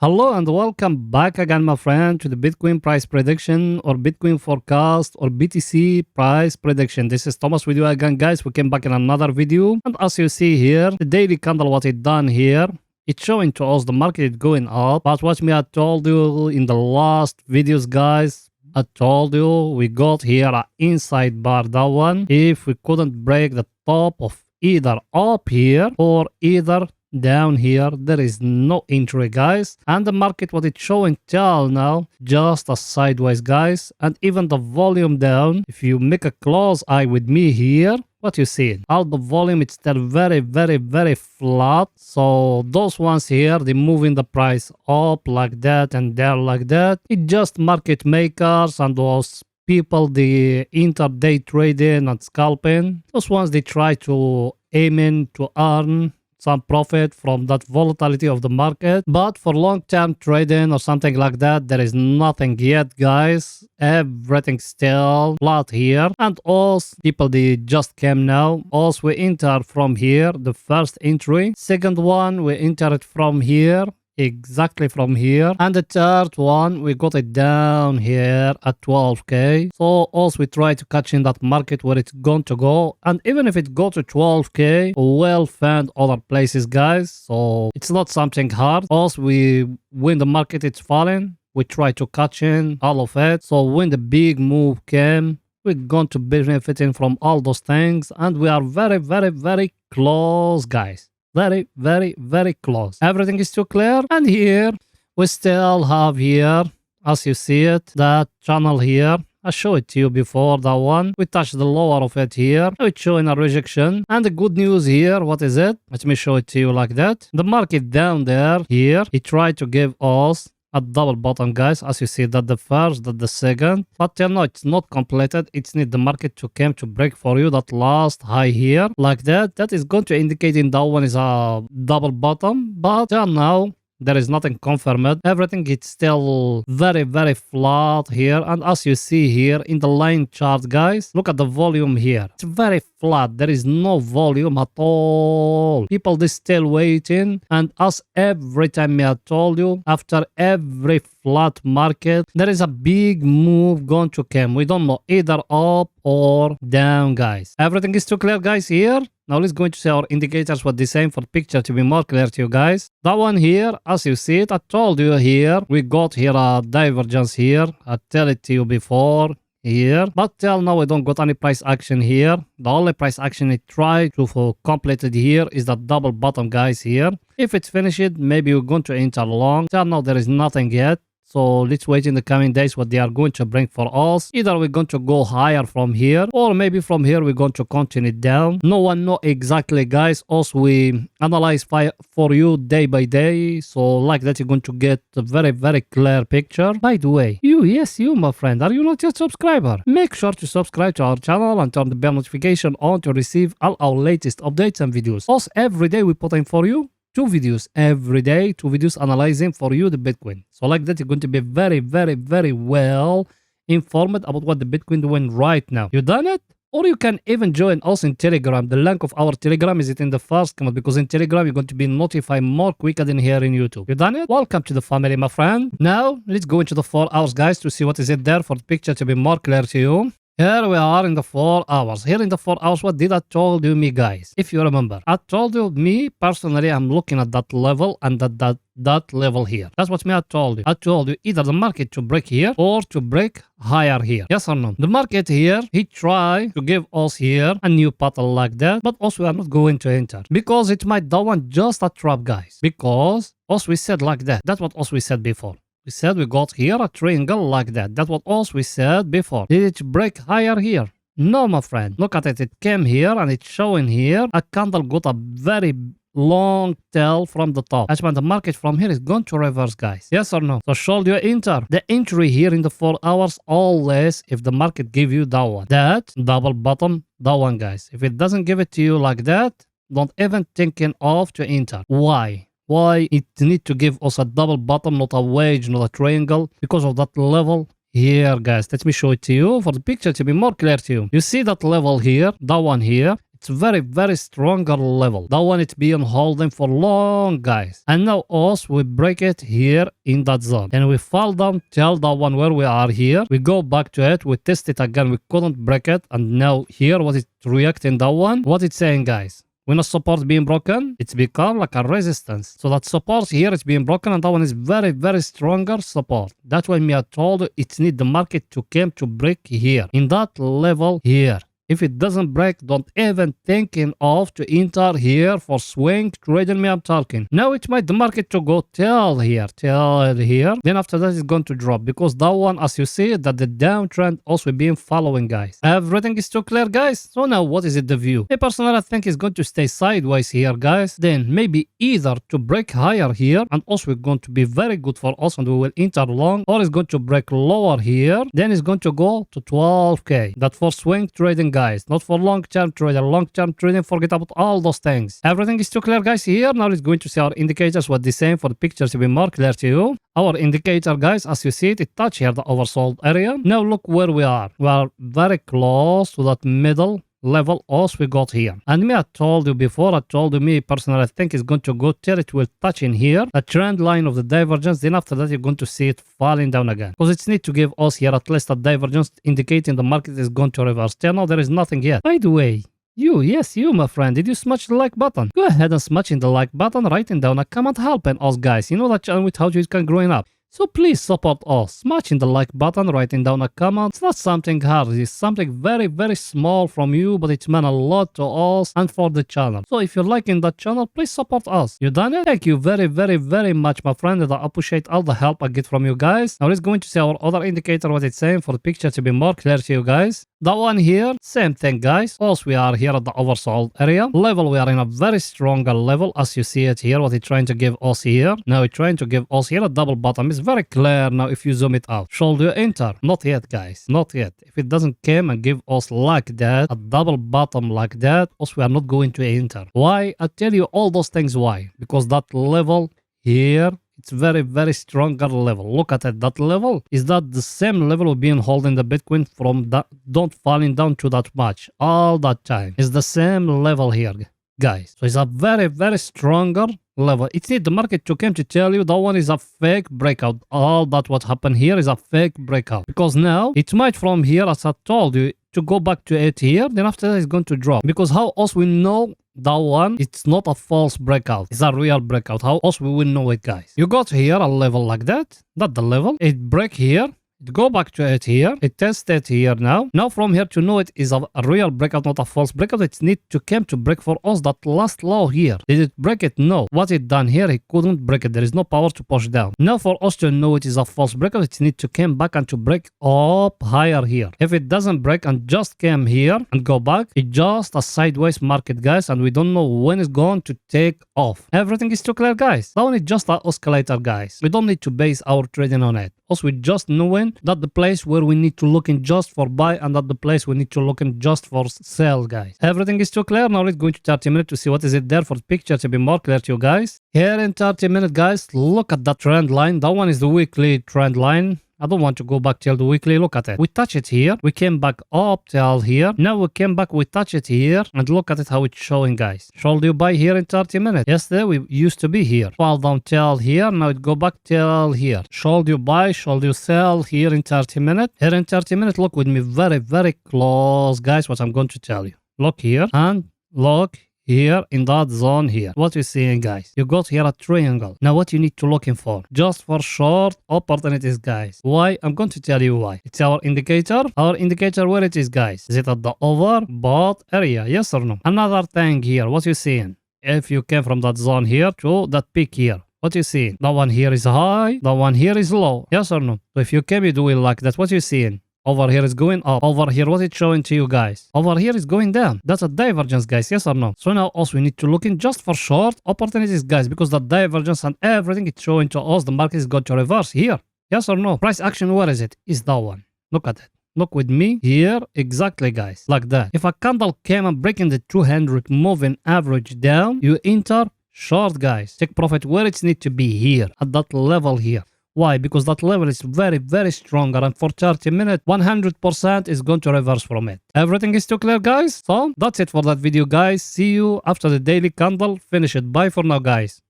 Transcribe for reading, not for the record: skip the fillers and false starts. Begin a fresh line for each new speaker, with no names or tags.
Hello and welcome back again, my friend, to the Bitcoin price prediction or Bitcoin forecast or BTC price prediction. This is Thomas with you again, guys. We came back in another video, and as you see here, the daily candle, what it done here, it's showing to us the market is going up. But what me I told you in the last videos, guys, I told you we got here an inside bar, that one. If we couldn't break the top of either up here or either down here, there is no entry, guys, and the market what it's showing till now just a sideways, guys, and even the volume down. If you make a close eye with me here, what you see, all the volume it's still very flat. So those ones here, they moving the price up like that and down like that. It's just market makers and those people, the intraday trading and scalping, those ones they try to aim in to earn some profit from that volatility of the market. But for long-term trading or something like that, there is nothing yet, guys. Everything still flat here. And also people, they just came now. Also we enter from here, the first entry. Second one, we enter it from here. Exactly from here, and the third one we got it down here at 12k. So also we try to catch in that market where it's going to go, and even if it go to 12k, we'll find other places, guys. So it's not something hard. Also when the market is falling, we try to catch in all of it. So when the big move came, we're going to benefiting from all those things, and we are very close, guys. Very close. Everything is too clear. And here we still have here, as you see it, that channel here. I showed it to you before, that one. We touched the lower of it here. It's showing a rejection. And the good news here, what is it? Let me show it to you like that. The market down there here, he tried to give us a double bottom, guys, as you see, that the first, that the second, but till now it's not completed. It's need the market to come to break for you that last high here like that. That is going to indicate in that one is a double bottom, but till now there is nothing confirmed. Everything is still very flat here, and as you see here in the line chart, guys, look at the volume here. It's very flat. There is no volume at all. People they still waiting, and as every time I told you, after every flat market there is a big move going to come. We don't know either up or down, guys. Everything is too clear, guys, here. Now let's go into see our indicators what the same for the picture to be more clear to you guys. That one here, as you see it, I told you here, we got here a divergence here. I tell it to you before here, but till now we don't got any price action here. The only price action it tried to complete it here is that double bottom, guys, here. If it's finished, maybe we're going to enter long. Till now there is nothing yet. So let's wait in the coming days what they are going to bring for us. Either we're going to go higher from here, or maybe from here we're going to continue down. No one know exactly, guys. Also we analyze for you day by day. So like that you're going to get a very clear picture. By the way, you my friend, are you not yet a subscriber? Make sure to subscribe to our channel and turn the bell notification on to receive all our latest updates and videos. Also every day we put in for you 2 videos every day, 2 videos analyzing for you the Bitcoin. So like that, you're going to be very well informed about what the Bitcoin doing right now. You done it? Or you can even join us in Telegram. The link of our Telegram is in the first comment, because in Telegram you're going to be notified more quicker than here in YouTube. You done it? Welcome to the family, my friend. Now let's go into the 4 hours, guys, to see what is it there for the picture to be more clear to you. Here we are in the 4 hours. Here in the 4 hours, what did I told you, me guys? If you remember, I told you, me personally, I'm looking at that level and that level here. That's what I told you. I told you either the market to break here or to break higher here. Yes or no? The market here, he tried to give us here a new pattern like that, but also we are not going to enter because it might that one just a trap, guys. Because also we said like that. That's what also we said before. We said we got here a triangle like that. That's what else we said before. Did it break higher here? No, my friend. Look at it. It came here and it's showing here. A candle got a very long tail from the top. That's when the market from here is going to reverse, guys. Yes or no? So should you enter? The entry here in the 4 hours always, if the market give you that one. That double bottom, that one, guys. If it doesn't give it to you like that, don't even thinking of to enter. Why? Why it need to give us a double bottom, not a wedge, not a triangle? Because of that level here, guys. Let me show it to you for the picture to be more clear to you. You see that level here, that one here. It's very stronger level. That one it's been holding for long, guys. And now us we break it here in that zone. And we fall down till that one where we are here. We go back to it. We test it again. We couldn't break it. And now here what it's reacting that one. What it's saying, guys. When a support being broken, it's become like a resistance. So that support here is being broken and that one is very stronger support. That's why me I told you it need the market to come to break here. In that level here. If it doesn't break, don't even thinking of to enter here for swing trading me I'm talking. Now it might the market to go till here. Then after that it's going to drop because that one as you see that the downtrend also been following, guys. Everything is too clear, guys. So now what is it the view? Me personally I think it's going to stay sideways here, guys. Then maybe either to break higher here and also going to be very good for us and we will enter long, or it's going to break lower here. Then it's going to go to 12k. That for swing trading, guys, not for long-term trading, forget about all those things. Everything is too clear, guys. Here now it's going to see our indicators what the same for the pictures to be more clear to you. Our indicator, guys, as you see it touch here the oversold area. Now look where we are. We are very close to that middle level as we got here. And me I told you before, me personally I think it's going to go till it will touch in here a trend line of the divergence. Then after that you're going to see it falling down again because it's need to give us here at least a divergence indicating the market is going to reverse. Till now there is nothing yet. By the way, yes, you, my friend, did you smash the like button? Go ahead and smashing the like button, writing down a comment helping us, guys. You know that channel without you it can growing up. So please support us, smashing the like button, writing down a comment. It's not something hard, it's something very small from you, but it meant a lot to us and for the channel. So if you're liking that channel, please support us. You done it? Thank you very much, my friend, and I appreciate all the help I get from you guys. Now let's go into see our other indicator, what it's saying for the picture to be more clear to you guys. That one here, same thing, guys. Also, we are here at the oversold area. Level, we are in a very stronger level, as you see it here, what it's trying to give us here. Now it's trying to give us here a double bottom. It's very clear now if you zoom it out. Should you enter? Not yet, guys. Not yet. If it doesn't come and give us like that, a double bottom like that, also we are not going to enter. Why? I tell you all those things why. Because that level here, it's very stronger level. Look at it. That level is that the same level we've been holding the Bitcoin from that don't falling down to that much all that time. It's the same level here, guys. So it's a very stronger level. It's need the market to come to tell you that one is a fake breakout. All that what happened here is a fake breakout. Because now it might from here, as I told you, to go back to it here, then after that it's going to drop. Because how else we know that one it's not a false breakout, it's a real breakout? How else we will know it, guys? You got here a level like that, the level, it break here, it go back to it here, it test it here now. Now from here to know it is a real breakout, not a false breakout, it need to come to break for us that last low here. Did it break it? No. What it done here, it couldn't break it. There is no power to push down. Now for us to know it is a false breakout, it need to come back and to break up higher here. If it doesn't break and just came here and go back, it's just a sideways market, guys, and we don't know when it's going to take off. Everything is too clear, guys. That one is just an oscillator, guys. We don't need to base our trading on it. Also, we just knowing that the place where we need to look in just for buy and that the place we need to look in just for sell, guys. Everything is too clear. Now let's go into 30 minutes to see what is it there for the picture to be more clear to you guys. Here in 30 minutes, guys, look at that trend line. That one is the weekly trend line. I don't want to go back till the weekly. Look at it. We touch it here. We came back up till here. Now we came back. We touch it here. And look at it how it's showing, guys. Should you buy here in 30 minutes? Yesterday we used to be here. Fall down till here. Now it go back till here. Should you buy? Should you sell here in 30 minutes? Here in 30 minutes, look with me very close, guys, what I'm going to tell you. Look here and look here in that zone here. What you seeing, guys? You got here a triangle. Now what you need to looking for? Just for short opportunities, guys. Why? I'm going to tell you why. It's our indicator. Our indicator where it is, guys. Is it at the overbought area? Yes or no? Another thing here. What you seeing? If you came from that zone here to that peak here. What you seeing? That one here is high. That one here is low. Yes or no? So if you came, you do it like that. What you seeing? Over here is going up. Over here, what it's showing to you guys? Over here is going down. That's a divergence, guys. Yes or no? So now also we need to look in just for short opportunities, guys, because the divergence and everything it's showing to us, the market is going to reverse here. Yes or no? Price action, where is it? Is that one. Look at it. Look with me here. Exactly, guys. Like that. If a candle came and breaking the 200 moving average down, you enter short, guys. Take profit where it needs to be here. At that level here. Why? Because that level is very, very stronger, and for 30 minutes, 100% is going to reverse from it. Everything is too clear, guys? So that's it for that video, guys. See you after the daily candle. Finish it. Bye for now, guys.